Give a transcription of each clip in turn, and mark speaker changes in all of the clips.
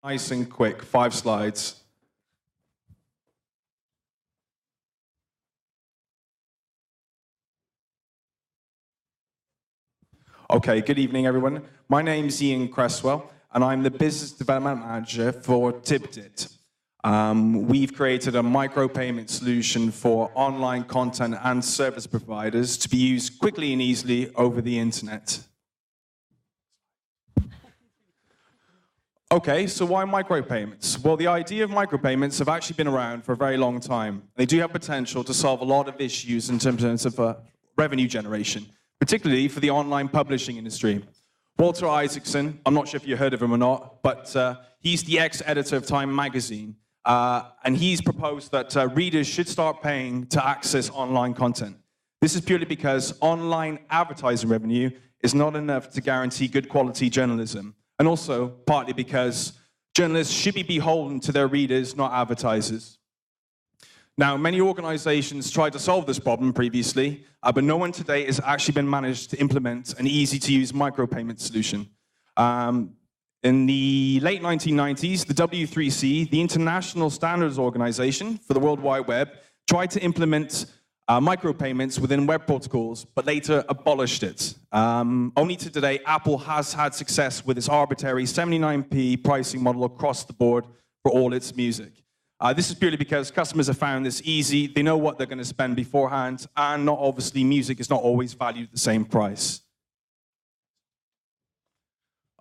Speaker 1: Nice and quick, 5 slides. Okay, good evening, everyone. My name is Ian Cresswell, and I'm the Business Development Manager for Tibdit. We've created a micropayment solution for online content and service providers to be used quickly and easily over the internet. Okay, so why micropayments? Well, the idea of micropayments have actually been around for a very long time. They do have potential to solve a lot of issues in terms of revenue generation, particularly for the online publishing industry. Walter Isaacson, I'm not sure if you heard of him or not, but he's the ex-editor of Time magazine, and he's proposed that readers should start paying to access online content. This is purely because online advertising revenue is not enough to guarantee good quality journalism. And also, partly because journalists should be beholden to their readers, not advertisers. Now, many organizations tried to solve this problem previously, but no one today has actually been managed to implement an easy-to-use micropayment solution. In the late 1990s, the W3C, the International Standards Organization for the World Wide Web, tried to implement micropayments within web protocols, but later abolished it. Only to today, Apple has had success with its arbitrary 79p pricing model across the board for all its music. This is purely because customers have found this easy, they know what they're going to spend beforehand, and not obviously music is not always valued at the same price.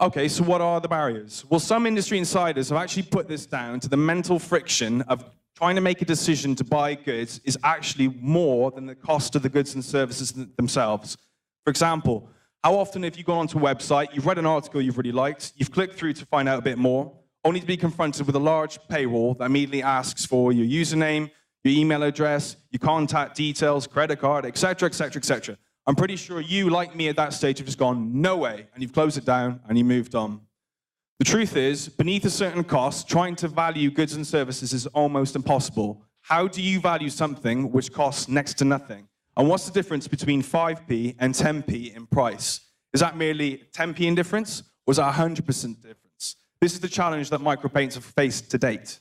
Speaker 1: Okay, so what are the barriers? Well, some industry insiders have actually put this down to the mental friction of trying to make a decision to buy goods is actually more than the cost of the goods and services themselves. For example, how often have you gone onto a website, you've read an article you've really liked, you've clicked through to find out a bit more, only to be confronted with a large paywall that immediately asks for your username, your email address, your contact details, credit card, etc., etc., etc. I'm pretty sure you, like me at that stage, have just gone, no way, and you've closed it down and you moved on. The truth is, beneath a certain cost, trying to value goods and services is almost impossible. How do you value something which costs next to nothing? And what's the difference between 5p and 10p in price? Is that merely 10p in difference, or is that 100% difference? This is the challenge that micropayments have faced to date.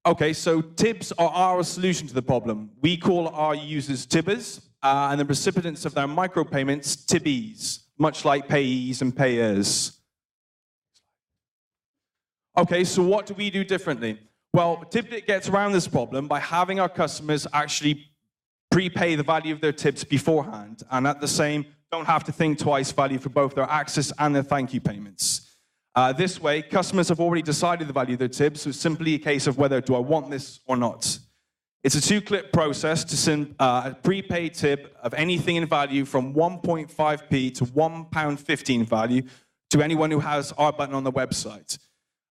Speaker 1: Okay, so TIBs are our solution to the problem. We call our users Tibbers, and the recipients of their micropayments Tibbies, much like payees and payers. Okay, so what do we do differently? Well, Tibdit gets around this problem by having our customers actually prepay the value of their tips beforehand, and at the same, don't have to think twice value for both their access and their thank you payments. This way, customers have already decided the value of their tips, so it's simply a case of whether do I want this or not. It's a 2-click process to send a prepaid tip of anything in value from 1.5p to £1.15 value to anyone who has our button on the website.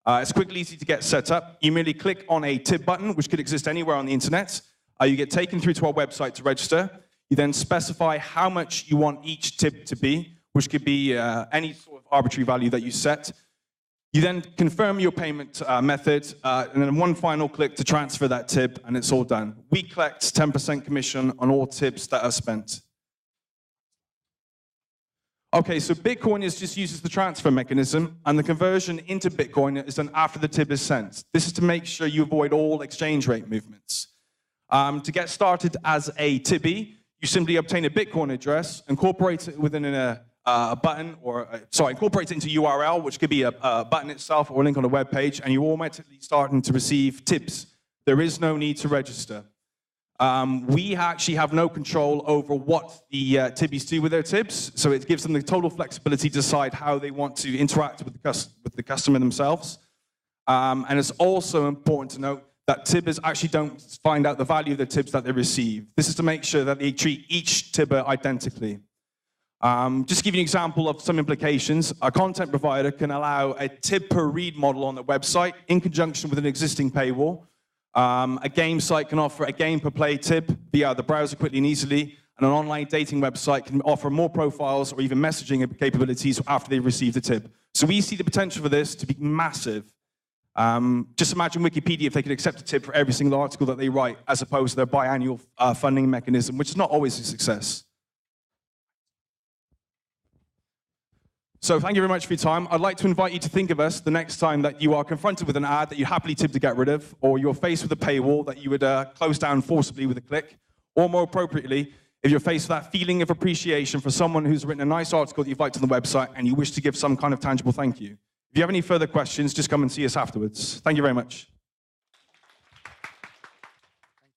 Speaker 1: It's quick and easy to get set up. You merely click on a tip button, which could exist anywhere on the internet. You get taken through to our website to register. You then specify how much you want each tip to be, which could be any sort of arbitrary value that you set. You then confirm your payment method, and then one final click to transfer that tip, and it's all done. We collect 10% commission on all tips that are spent. Okay, so Bitcoin just uses the transfer mechanism, and the conversion into Bitcoin is done after the tip is sent. This is to make sure you avoid all exchange rate movements. To get started as a Tibby, you simply obtain a Bitcoin address, incorporate it within a button, incorporate it into URL, which could be a button itself or a link on a web page, and you're automatically starting to receive tips. There is no need to register. We actually have no control over what the Tibbies do with their tips, so it gives them the total flexibility to decide how they want to interact with the customer themselves. And it's also important to note that tibbers actually don't find out the value of the tips that they receive. This is to make sure that they treat each tibber identically. Just to give you an example of some implications, a content provider can allow a tip per read model on the website in conjunction with an existing paywall. A game site can offer a game per play tip via the browser quickly and easily, and an online dating website can offer more profiles or even messaging capabilities after they've received a tip. So we see the potential for this to be massive. Just imagine Wikipedia if they could accept a tip for every single article that they write, as opposed to their biannual funding mechanism, which is not always a success. So thank you very much for your time. I'd like to invite you to think of us the next time that you are confronted with an ad that you happily tip to get rid of, or you're faced with a paywall that you would close down forcibly with a click, or more appropriately, if you're faced with that feeling of appreciation for someone who's written a nice article that you've liked on the website and you wish to give some kind of tangible thank you. If you have any further questions, just come and see us afterwards. Thank you very much.